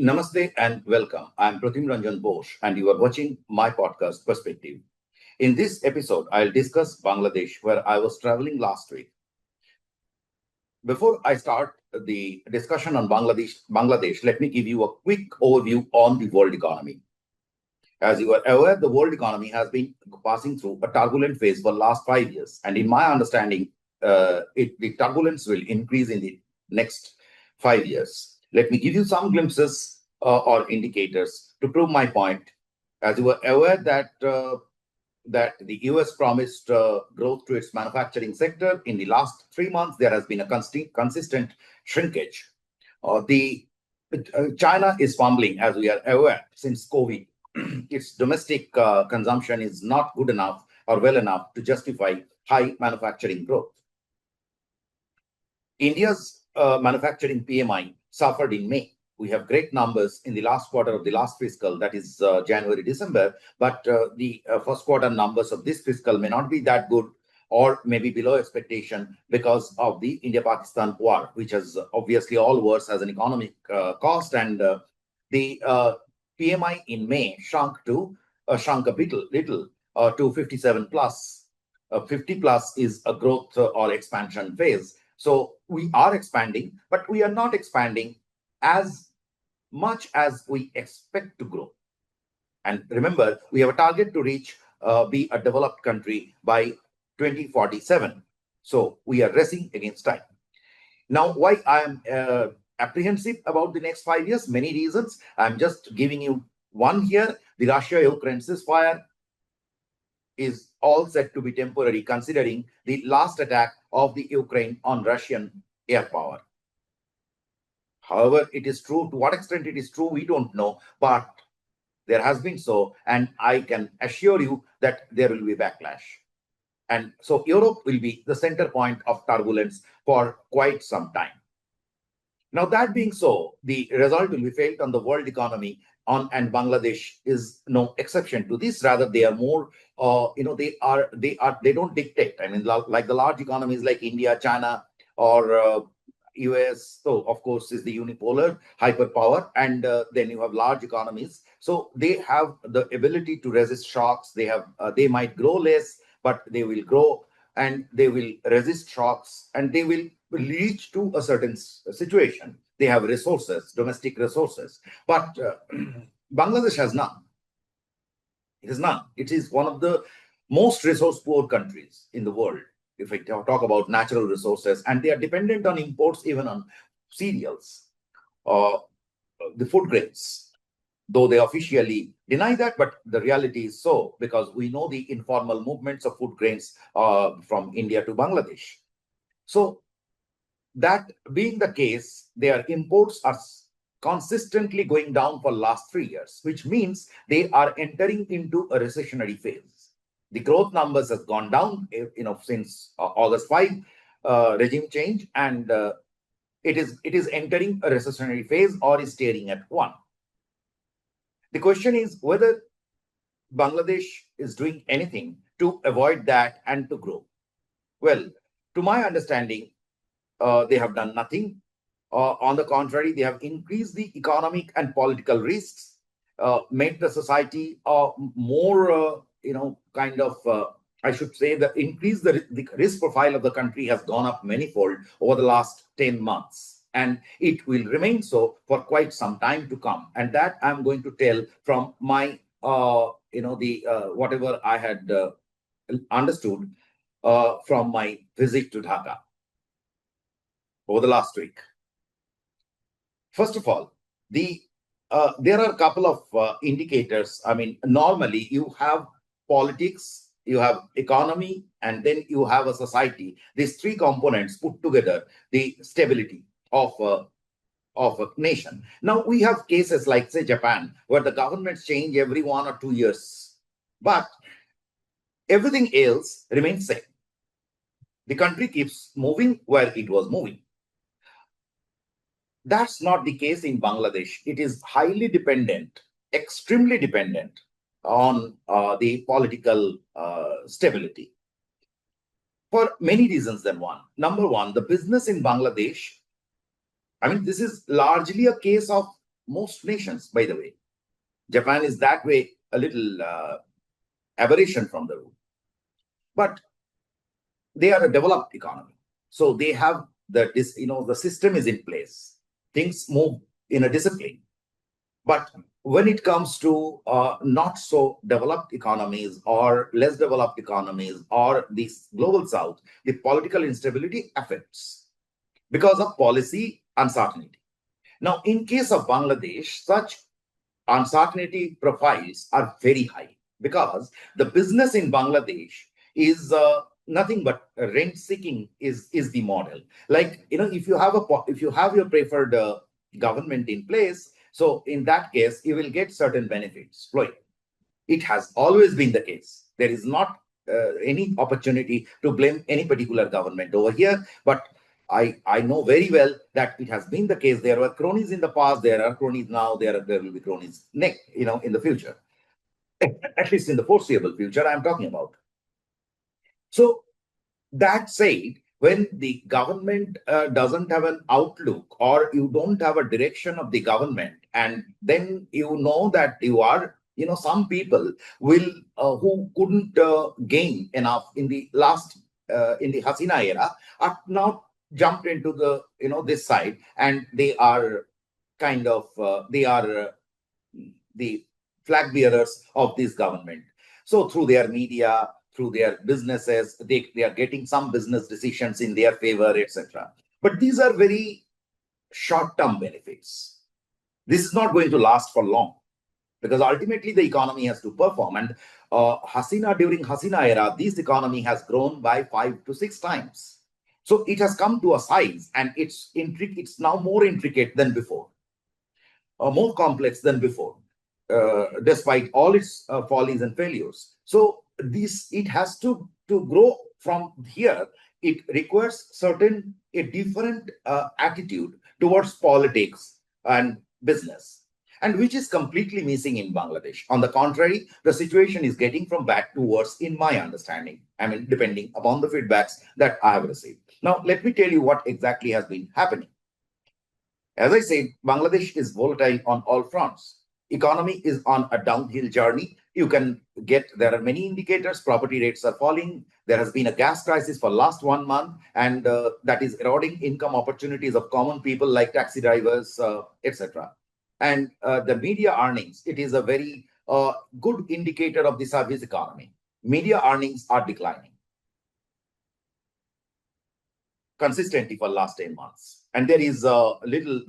Namaste and welcome. I'm Pratim Ranjan Bose, and you are watching my podcast, Perspective. In this episode, I'll discuss Bangladesh, where I was traveling last week. Before I start the discussion on Bangladesh, let me give you a quick overview on the world economy. As you are aware, the world economy has been passing through a turbulent phase for the last 5 years, and in my understanding, the turbulence will increase in the next 5 years. Let me give you some glimpses or indicators to prove my point. As you are aware that the US promised growth to its manufacturing sector, in the last 3 months there has been a consistent shrinkage. The China is fumbling, as we are aware, since COVID. Its domestic consumption is not good enough or well enough to justify high manufacturing growth. India's manufacturing PMI suffered in May. We have great numbers in the last quarter of the last fiscal, that is January, December, but the first quarter numbers of this fiscal may not be that good or maybe below expectation because of the India-Pakistan war, which has obviously all wars has an economic cost, and the PMI in May shrunk a little to 57 plus. 50 plus is a growth or expansion phase. So we are expanding, but we are not expanding as much as we expect to grow. And remember, we have a target to be a developed country by 2047. So we are racing against time. Now, why I am apprehensive about the next 5 years? Many reasons. I'm just giving you one here. The Russia-Ukraine ceasefire is all said to be temporary, considering the last attack of the Ukraine on Russian air power. However, it is true. To what extent it is true, we don't know, but there has been so, and I can assure you that there will be backlash. And so Europe will be the center point of turbulence for quite some time. Now, that being so, the result will be felt on the world economy, and Bangladesh is no exception to this. Rather, they are more, they don't dictate. I mean, like the large economies like India, China, or US, so of course is the unipolar hyperpower, and then you have large economies. So they have the ability to resist shocks. They might grow less, but they will grow and they will resist shocks, and they will reach to a certain situation. They have resources, domestic resources, but Bangladesh has none. It has none. It is one of the most resource poor countries in the world, if we talk about natural resources, and they are dependent on imports, even on cereals, the food grains, though they officially deny that, but the reality is so, because we know the informal movements of food grains from India to Bangladesh. So that being the case, their imports are consistently going down for last 3 years, which means they are entering into a recessionary phase. The growth numbers has gone down, since August 5 regime change, and it is entering a recessionary phase or is staring at one. The question is whether Bangladesh is doing anything to avoid that and to grow. Well, to my understanding, they have done nothing. On the contrary, they have increased the economic and political risks, made the society more, I should say that the risk profile of the country has gone up manifold over the last 10 months. And it will remain so for quite some time to come. And that I'm going to tell from my, whatever I had understood from my visit to Dhaka over the last week. First of all, there are a couple of indicators. I mean, normally you have politics, you have economy, and then you have a society. These three components put together the stability of a nation. Now, we have cases like, say, Japan, where the governments change every 1 or 2 years, but everything else remains same. The country keeps moving where it was moving. That's not the case in Bangladesh. It is highly dependent, extremely dependent on the political stability for many reasons than one. Number one, the business in Bangladesh, I mean, this is largely a case of most nations, by the way. Japan is that way a little aberration from the rule. But they are a developed economy. So they have the system is in place. Things move in a discipline. But when it comes to not so developed economies or less developed economies or the global south, the political instability affects because of policy uncertainty. Now, in case of Bangladesh, such uncertainty profiles are very high because the business in Bangladesh is nothing but rent seeking is the model. Like, if you have your preferred government in place, so in that case you will get certain benefits flowing. It has always been the case. There is not any opportunity to blame any particular government over here, but I know very well that it has been the case. There were cronies in the past, there are cronies now, there will be cronies next, in the future. At least in the foreseeable future, I'm talking about. So that said, when the government doesn't have an outlook or you don't have a direction of the government, and then you know that some people will who couldn't gain enough in the Hasina era are now jumped into this side, and they are kind of the flag bearers of this government. So through their media, through their businesses, they are getting some business decisions in their favor, etc. But these are very short-term benefits. This is not going to last for long because ultimately the economy has to perform. And during Hasina era, this economy has grown by 5 to 6 times. So it has come to a size, and it's now more intricate than before, more complex than before, despite all its follies and failures. So it has to grow from here. It requires a different attitude towards politics and business, and which is completely missing in Bangladesh. On the contrary, the situation is getting from bad to worse, in my understanding. I mean, depending upon the feedbacks that I have received. Now, let me tell you what exactly has been happening. As I said, Bangladesh is volatile on all fronts. Economy is on a downhill journey. There are many indicators. Property rates are falling. There has been a gas crisis for last 1 month, and that is eroding income opportunities of common people like taxi drivers, etc. And the media earnings, it is a very good indicator of the service economy. Media earnings are declining consistently for last 10 months. And there is a little,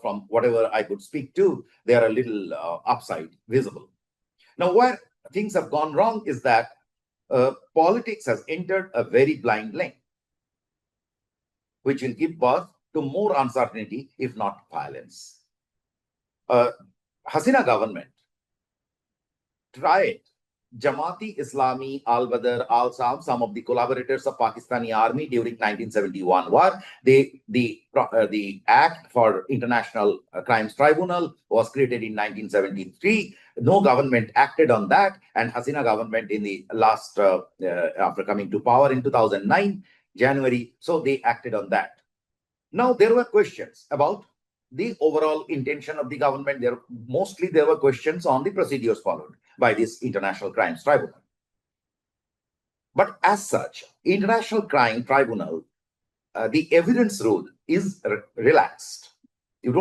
from whatever I could speak to, there are a little upside visible. Now, where things have gone wrong is that politics has entered a very blind lane, which will give birth to more uncertainty, if not violence. Hasina government tried Jamaati Islami, Al-Badr, Al-Sam, some of the collaborators of Pakistani army during 1971 war. The Act for International Crimes Tribunal was created in 1973. No government acted on that, and Hasina government in the last, after coming to power in 2009, January, so they acted on that. Now, there were questions about the overall intention of the government. There were questions on the procedures followed by this International Crimes Tribunal. But as such, International Crime Tribunal, the evidence rule is relaxed. You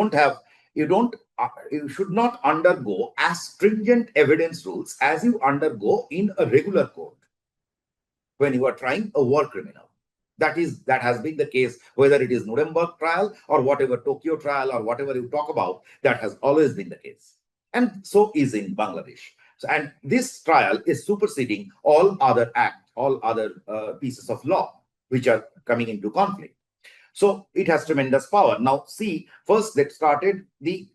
should not undergo as stringent evidence rules as you undergo in a regular court when you are trying a war criminal. That has been the case, whether it is Nuremberg trial or whatever Tokyo trial or whatever you talk about, that has always been the case. And so is in Bangladesh. And this trial is superseding all other pieces of law which are coming into conflict. So it has tremendous power. Now, see, first that started the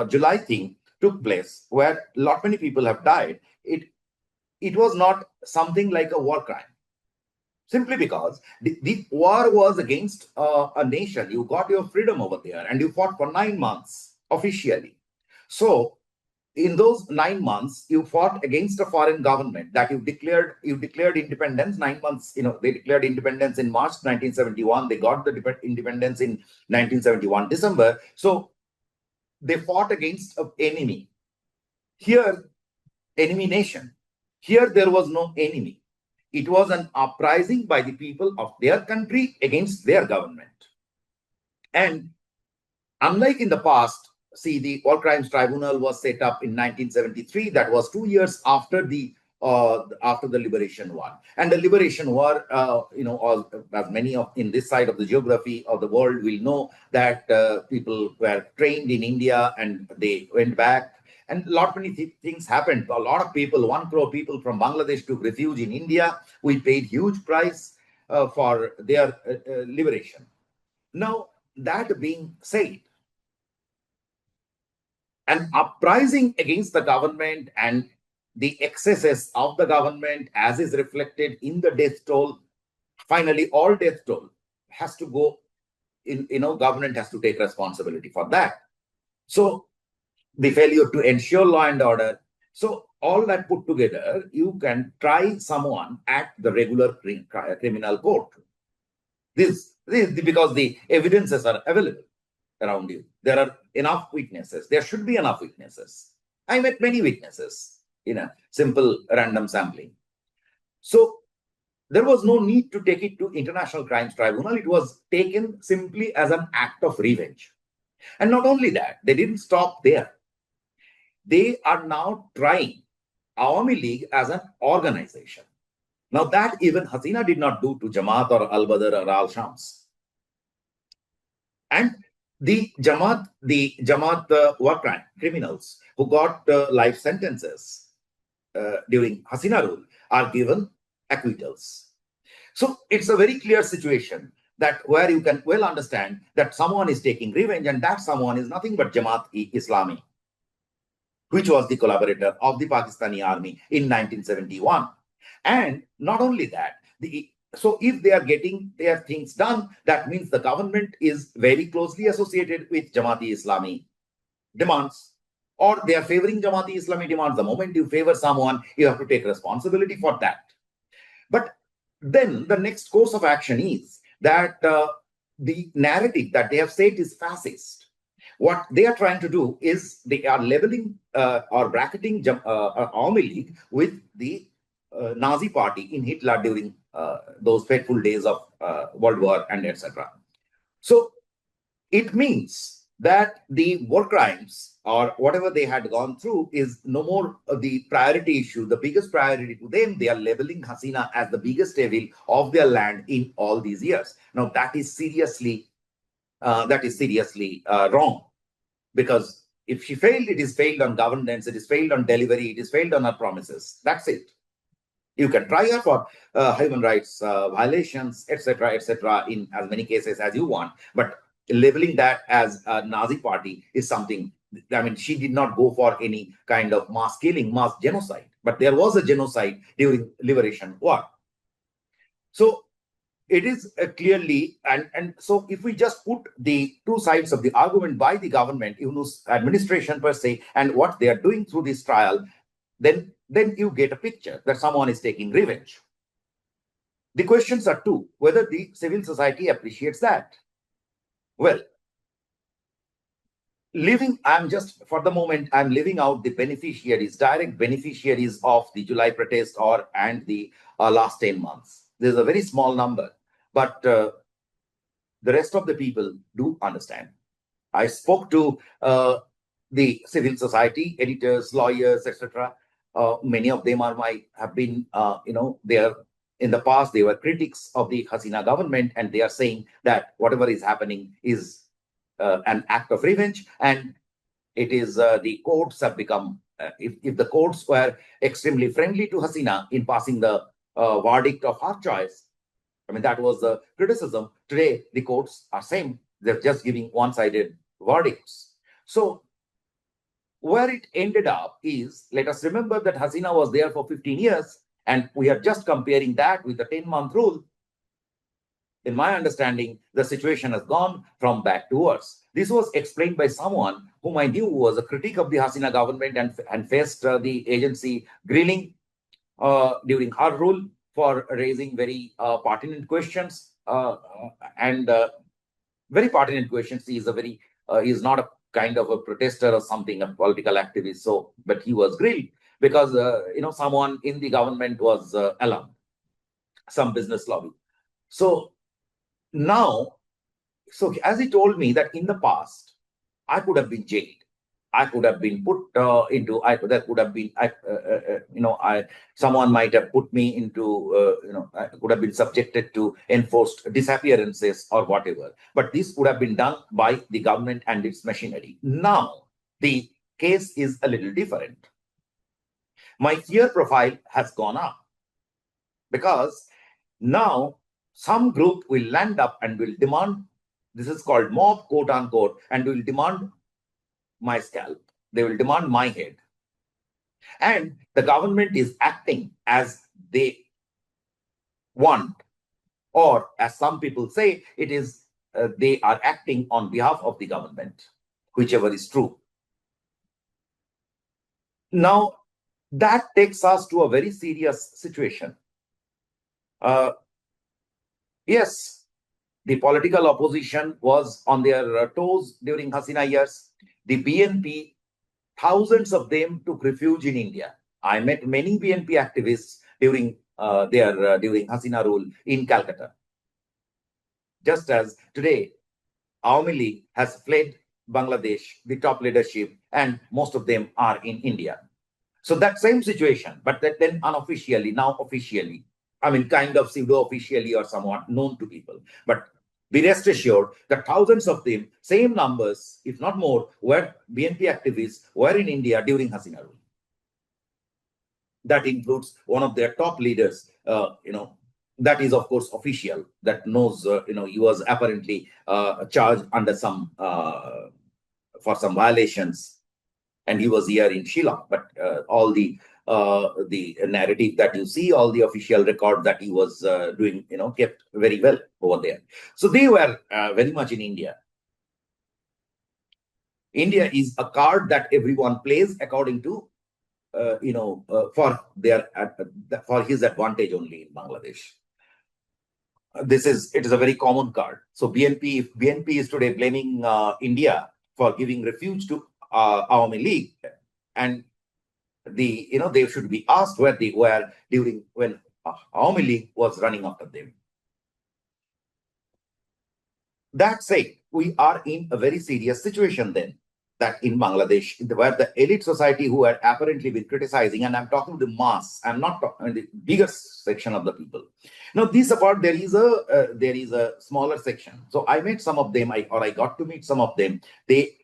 July thing took place where many people have died. It was not something like a war crime. Simply because the war was against a nation. You got your freedom over there and you fought for 9 months officially. So in those 9 months, you fought against a foreign government that you declared independence 9 months. They declared independence in March 1971. They got the independence in 1971 December. So they fought against an enemy. Here, enemy nation. Here, there was no enemy. It was an uprising by the people of their country against their government. And unlike in the past, see, the War Crimes Tribunal was set up in 1973. That was 2 years after the Liberation War. And the Liberation War, as many of in this side of the geography of the world will know, that people were trained in India and they went back. And many things happened. A lot of people, 1 crore people from Bangladesh took refuge in India. We paid huge price for their liberation. Now, that being said, an uprising against the government and the excesses of the government, as is reflected in the death toll, finally, all death toll has to go in, government has to take responsibility for that. So, the failure to ensure law and order. So, all that put together, you can try someone at the regular criminal court. This because the evidences are available around you. There are enough witnesses. There should be enough witnesses. I met many witnesses in a simple random sampling. So there was no need to take it to International Crimes Tribunal. It was taken simply as an act of revenge. And not only that, they didn't stop there. They are now trying Awami League as an organization. Now that even Hasina did not do to Jamaat or Al-Badr or Al-Shams. And the Jamaat war crime criminals who got life sentences during Hasina rule are given acquittals. So it's a very clear situation that where you can well understand that someone is taking revenge, and that someone is nothing but Jamaat-e-Islami, which was the collaborator of the Pakistani army in 1971. And not only that, so if they are getting their things done, that means the government is very closely associated with Jamaat-e-Islami demands, or they are favoring Jamaat-e-Islami demands. The moment you favor someone, you have to take responsibility for that. But then the next course of action is that the narrative that they have said is fascist. What they are trying to do is they are leveling or bracketing Awami League with the Nazi party in Hitler during those fateful days of World War and etc. So it means that the war crimes or whatever they had gone through is no more the priority issue. The biggest priority to them, they are labeling Hasina as the biggest evil of their land in all these years. Now that is seriously wrong, because if she failed, it is failed on governance, it is failed on delivery, it is failed on her promises. That's it. You can try her for human rights violations, etc., in as many cases as you want. But labeling that as a Nazi party is something, I mean, she did not go for any kind of mass killing, mass genocide. But there was a genocide during Liberation War. So it is clearly, and so if we just put the two sides of the argument by the government, administration per se, and what they are doing through this trial, then you get a picture that someone is taking revenge. The questions are two: whether the civil society appreciates that. Well, for the moment, I'm leaving out the beneficiaries, direct beneficiaries of the July protest and the last 10 months. There's a very small number, but the rest of the people do understand. I spoke to the civil society, editors, lawyers, etc. Many of them have been, they are in the past, they were critics of the Hasina government, and they are saying that whatever is happening is an act of revenge, and it is the courts have become, if the courts were extremely friendly to Hasina in passing the verdict of her choice, I mean, that was the criticism. Today, the courts are same. They're just giving one-sided verdicts. So where it ended up is, let us remember that Hasina was there for 15 years, and we are just comparing that with the 10-month rule. In my understanding, the situation has gone from bad to worse. This was explained by someone whom I knew was a critic of the Hasina government and faced the agency grilling during her rule for raising very pertinent questions. Very pertinent questions. He is not a kind of a protester or something, a political activist. So, but he was grilled because someone in the government was alarmed, some business lobby. So now, so as he told me that in the past, I could have been jailed. I could have been put into. That could have been. Someone might have put me into. I could have been subjected to enforced disappearances or whatever. But this would have been done by the government and its machinery. Now the case is a little different. My fear profile has gone up because now some group will land up and will demand. This is called mob, quote unquote, and will demand my scalp. They will demand my head. And the government is acting as they want, or as some people say, it is they are acting on behalf of the government, whichever is true. Now, that takes us to a very serious situation. Yes, the political opposition was on their toes during Hasina years. The BNP, thousands of them took refuge in India. I met many BNP activists during during Hasina rule in Calcutta. Just as today, Awami League has fled Bangladesh, the top leadership, and most of them are in India. So that same situation, but that then unofficially, now officially, I mean, kind of pseudo-officially or somewhat known to people. But be rest assured that thousands of them, same numbers, if not more, were BNP activists, were in India during Hasina rule. That includes one of their top leaders, that is, of course, official, that knows, he was apparently charged under some, for some violations, and he was here in Shillong. But all the narrative that you see, all the official record that he was doing, kept very well over there. So they were very much in India. India is a card that everyone plays according to, for his advantage only in Bangladesh. It is a very common card. So if BNP is today blaming India for giving refuge to Awami League, and they should be asked where they were during when Awami League was running after them. That said, we are in a very serious situation then, that in Bangladesh, where the elite society who had apparently been criticizing, and I'm talking the mass, I'm not talking the biggest section of the people. Now, this apart, there is a smaller section. So I met some of them, I got to meet some of them. They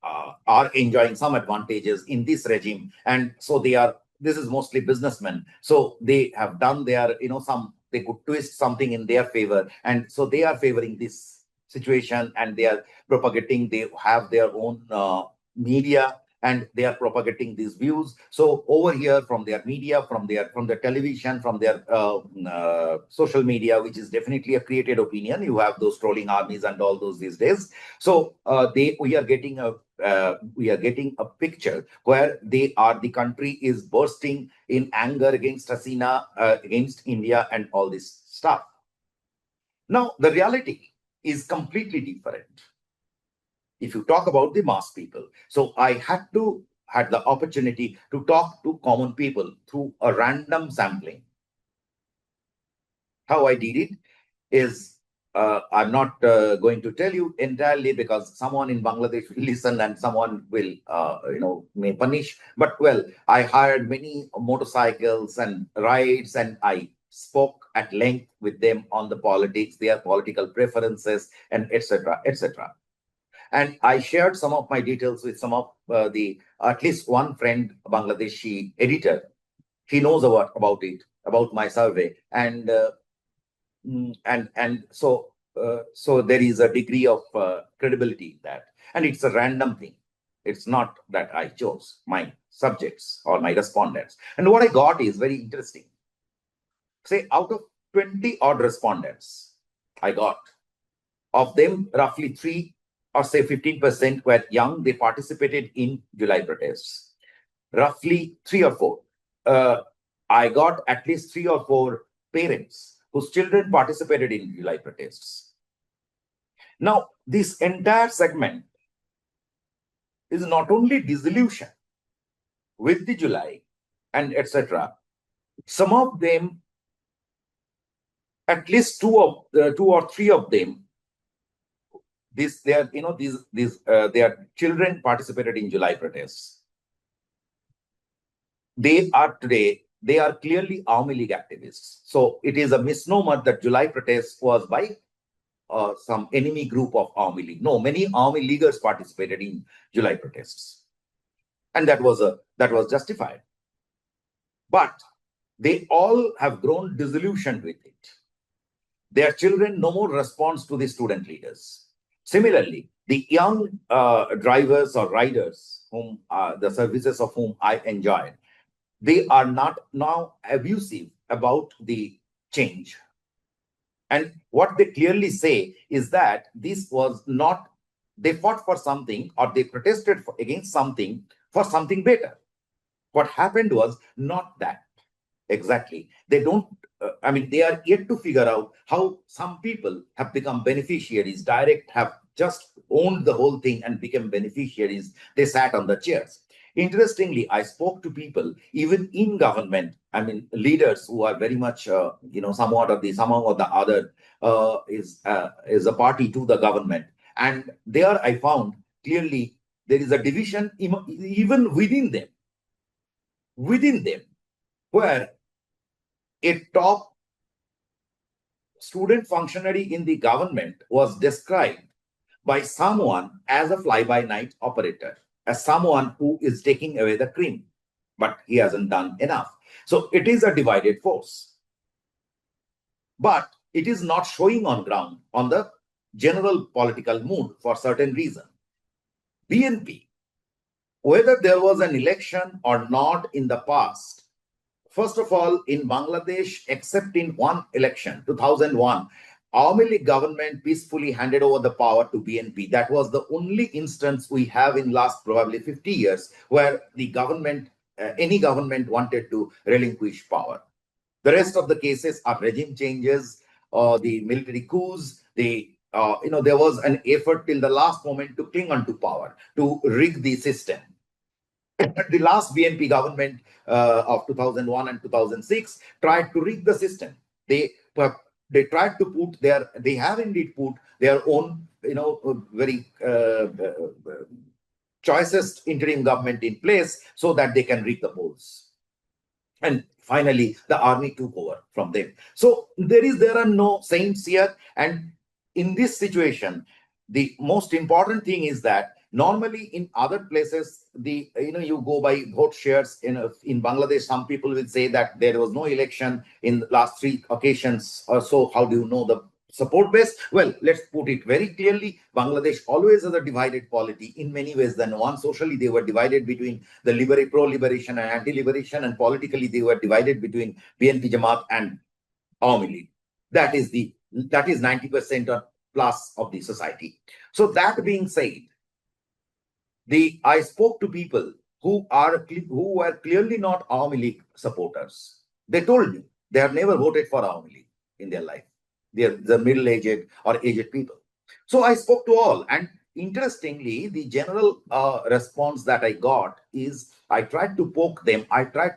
are enjoying some advantages in this regime, and so this is mostly businessmen. So they have done their, they could twist something in their favor, and so they are favoring this situation, and they are propagating, they have their own media, and they are propagating these views. So over here, from their media, from their television, from their social media, which is definitely a created opinion, you have those trolling armies and all those these days. So we are getting a picture where the country is bursting in anger against Hasina, against India, and all this stuff. Now the reality is completely different if you talk about the mass people. So I had the opportunity to talk to common people through a random sampling. How I did it is, I'm not going to tell you entirely, because someone in Bangladesh will listen and someone will, may punish. But well, I hired many motorcycles and rides, and I spoke at length with them on the politics, their political preferences, and etc., etc. And I shared some of my details with some of at least one friend, Bangladeshi editor. He knows about it, about my survey, and so there is a degree of credibility in that, and it's a random thing. It's not that I chose my subjects or my respondents. And what I got is very interesting. Say out of 20 odd respondents I got, of them roughly 3 or say 15% were young. They participated in July protests. Roughly 3 or 4. I got at least 3 or 4 parents whose children participated in July protests. Now, this entire segment is not only disillusion with the July and etc. Some of them, at least two or three of them, this they are their children participated in July protests. They are clearly Army League activists. So it is a misnomer that July protests was by some enemy group of Army League. No, many Army Leaguers participated in July protests, and that was justified. But they all have grown disillusioned with it. Their children no more responds to the student leaders. Similarly, the young drivers or riders, whom the services of whom I enjoyed, they are not now abusive about the change. And what they clearly say is that this was not, they fought for something or they protested against something for something better. What happened was not that exactly. They don't, they are yet to figure out how some people have become beneficiaries, have just owned the whole thing and become beneficiaries. They sat on the chairs. Interestingly, I spoke to people even in government. Leaders who are very much, somewhat of the somehow or the other is a party to the government, and there I found clearly there is a division even within them, where a top student functionary in the government was described by someone as a fly-by-night operator, as someone who is taking away the cream, but he hasn't done enough. So it is a divided force. But it is not showing on ground on the general political mood for certain reason. BNP, whether there was an election or not in the past, first of all, in Bangladesh, except in one election, 2001, Army League government peacefully handed over the power to BNP. That was the only instance we have in last probably 50 years where the government, any government wanted to relinquish power. The rest of the cases are regime changes, the military coups, there was an effort till the last moment to cling onto power, to rig the system. The last BNP government of 2001 and 2006 tried to rig the system. They tried to they have indeed put their own, very choicest interim government in place so that they can rig the polls. And finally, the army took over from them. So there are no saints here. And in this situation, the most important thing is that normally in other places, you go by vote shares. In Bangladesh, some people will say that there was no election in the last 3 occasions or so. How do you know the support base? Well, let's put it very clearly. Bangladesh always has a divided polity in many ways than one. Socially, they were divided between the pro-liberation and anti-liberation, and politically, they were divided between BNP Jamaat and Awami League. That is 90% or plus of the society. So that being said, I spoke to people who were clearly not Awami League supporters. They told me they have never voted for Awami League in their life. They're the middle-aged or aged people. So I spoke to all, and interestingly, the general response that I got is I tried to poke them.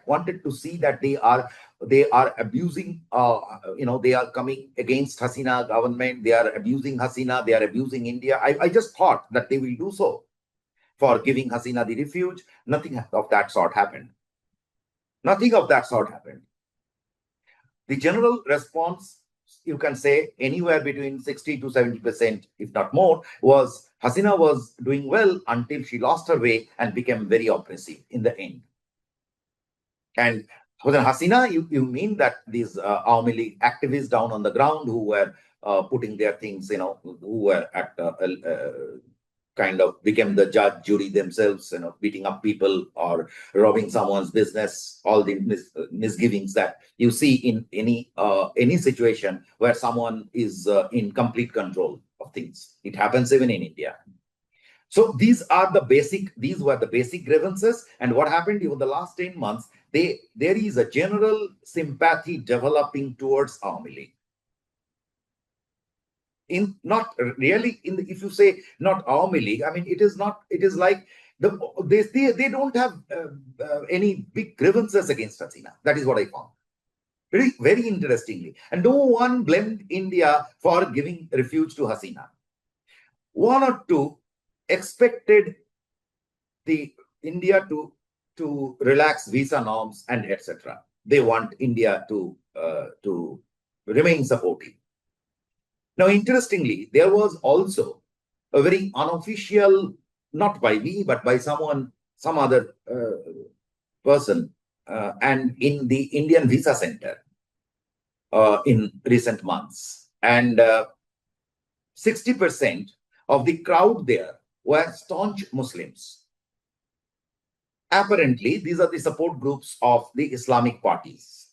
Wanted to see that they are abusing, they are coming against Hasina government. They are abusing Hasina. They are abusing India. I just thought that they will do so for giving Hasina the refuge. Nothing of that sort happened. Nothing of that sort happened. The general response, you can say anywhere between 60 to 70%, if not more, was Hasina was doing well until she lost her way and became very oppressive in the end. And with Hasina, you mean that these Awami League activists down on the ground who were putting their things, who were at kind of became the judge, jury themselves, beating up people or robbing someone's business, all the misgivings that you see in any situation where someone is in complete control of things. It happens even in India. So these were the basic grievances. And what happened over the last 10 months, there is a general sympathy developing towards Awami League. If you say not Awami League, it is like They don't have any big grievances against Hasina. That is what I found. Very, very interestingly. And no one blamed India for giving refuge to Hasina. One or two expected the India to relax visa norms and etc. They want India to remain supportive. Now, interestingly, there was also a very unofficial, not by me, but by some other person, and in the Indian Visa Center in recent months. And 60% of the crowd there were staunch Muslims. Apparently, these are the support groups of the Islamic parties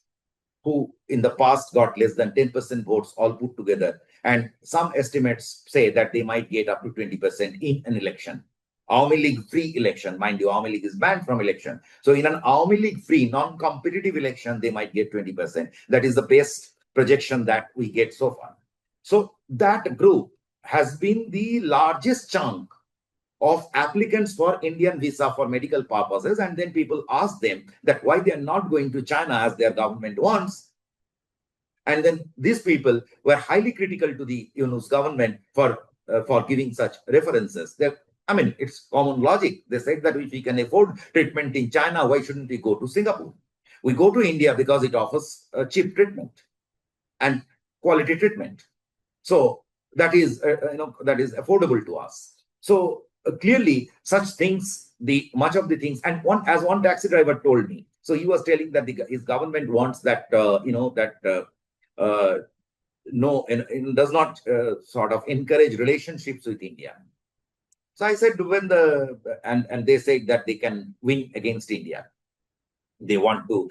who in the past got less than 10% votes all put together. And some estimates say that they might get up to 20% in an election. Army League free election. Mind you, Army League is banned from election. So in an Army League free, non-competitive election, they might get 20%. That is the best projection that we get so far. So that group has been the largest chunk of applicants for Indian visa for medical purposes. And then people ask them that why they are not going to China as their government wants. And then these people were highly critical to the Yunus government for giving such references. I mean, it's common logic. They said that if we can afford treatment in China, why shouldn't we go to Singapore? We go to India because it offers cheap treatment and quality treatment. So that is, that is affordable to us. So clearly, such things, much of the things, and one taxi driver told me. So he was telling that his government wants that no, and does not sort of encourage relationships with India. So I said, and they said that they can win against India. They want to,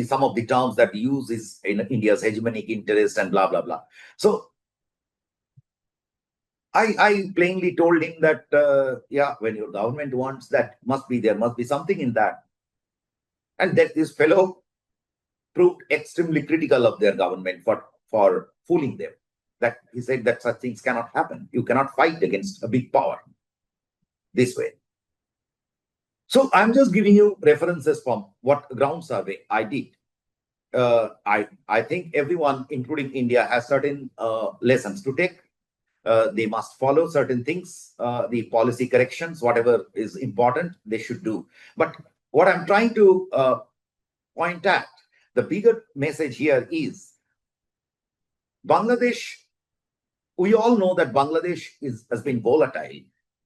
some of the terms that we use is in India's hegemonic interest and blah, blah, blah. So I plainly told him that, yeah, when your government wants that, there must be something in that. And that this fellow proved extremely critical of their government for fooling them. That he said that such things cannot happen. You cannot fight against a big power this way. So I'm just giving you references from what ground survey I did. I think everyone, including India, has certain lessons to take. They must follow certain things, the policy corrections, whatever is important, they should do. But what I'm trying to point at, the bigger message here is Bangladesh. We all know that Bangladesh has been volatile,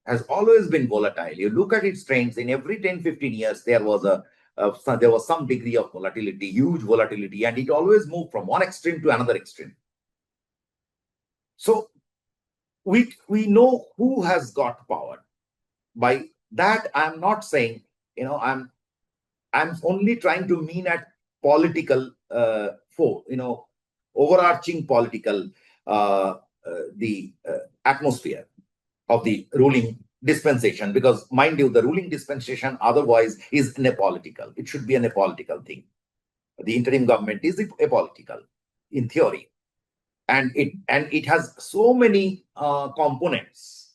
has always been volatile. You look at its trends, in every 10, 15 years, there was some degree of volatility, huge volatility, and it always moved from one extreme to another extreme. So we know who has got power. By that, I'm not saying, I'm only trying to mean at political, overarching political, atmosphere of the ruling dispensation. Because mind you, the ruling dispensation otherwise is apolitical. It should be an apolitical thing. The interim government is apolitical in theory. And it has so many components,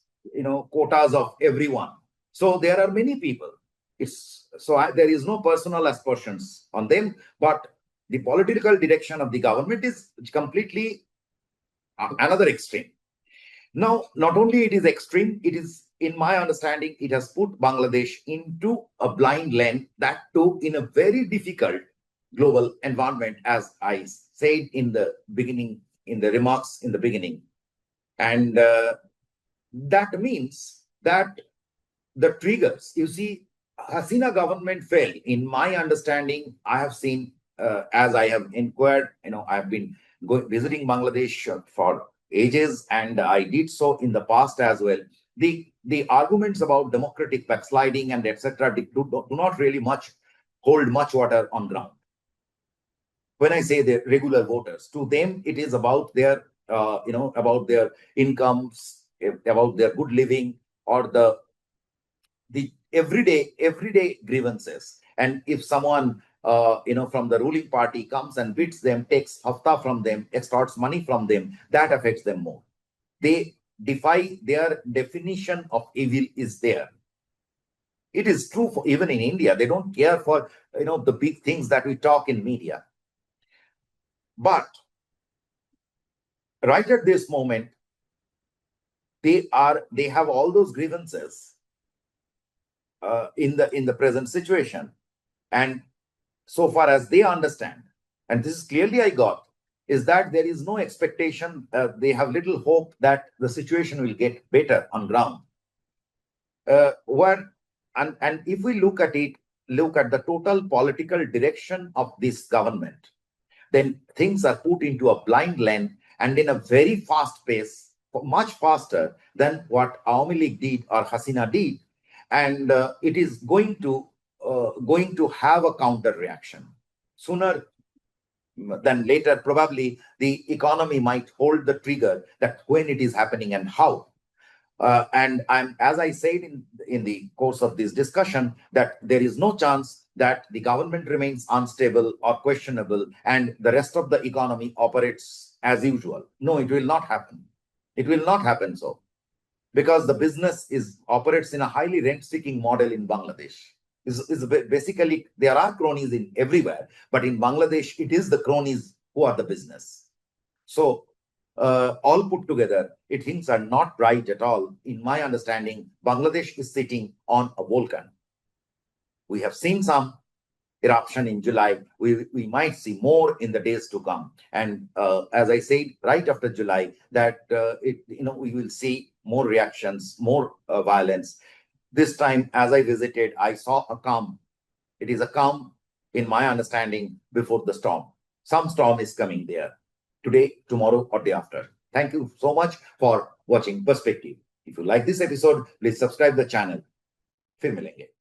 quotas of everyone. So there are many people. There is no personal aspersions on them, but the political direction of the government is completely another extreme. Now, not only it is extreme, it is, in my understanding, it has put Bangladesh into a blind lane, that too in a very difficult global environment, as I said in the beginning, in the remarks in the beginning. And that means that the triggers, you see, Hasina government fell. In my understanding, I have seen, as I have inquired, I have been visiting Bangladesh for ages, and I did so in the past as well. The arguments about democratic backsliding and etc. do not really hold much water on ground. When I say the regular voters, to them it is about their about their incomes, about their good living, or the everyday grievances. And if someone from the ruling party comes and beats them, takes hafta from them, extorts money from them, that affects them more. They defy, their definition of evil is there. It is true for even in India. They don't care for the big things that we talk in media. But right at this moment, they have all those grievances in the present situation. And so far as they understand, and this is clearly I got, is that there is no expectation. They have little hope that the situation will get better on ground. And if we look at it, look at the total political direction of this government, then things are put into a blind lane and in a very fast pace, much faster than what Awami League did or Hasina did, and it is going to have a counter reaction sooner than later. Probably the economy might hold the trigger that when it is happening and how. And as I said in the course of this discussion, that there is no chance that the government remains unstable or questionable and the rest of the economy operates as usual. No, it will not happen. It will not happen so, because the business operates in a highly rent-seeking model in Bangladesh. Is basically, there are cronies in everywhere, but in Bangladesh, it is the cronies who are the business. So all put together, things are not right at all. In my understanding, Bangladesh is sitting on a volcano. We have seen some eruption in July. We might see more in the days to come. And as I said, right after July, that we will see more reactions, more violence. This time, as I visited, I saw a calm. It is a calm, in my understanding, before the storm. Some storm is coming there today, tomorrow, or day after. Thank you so much for watching Perspective. If you like this episode, please subscribe the channel. फिर मिलेंगे.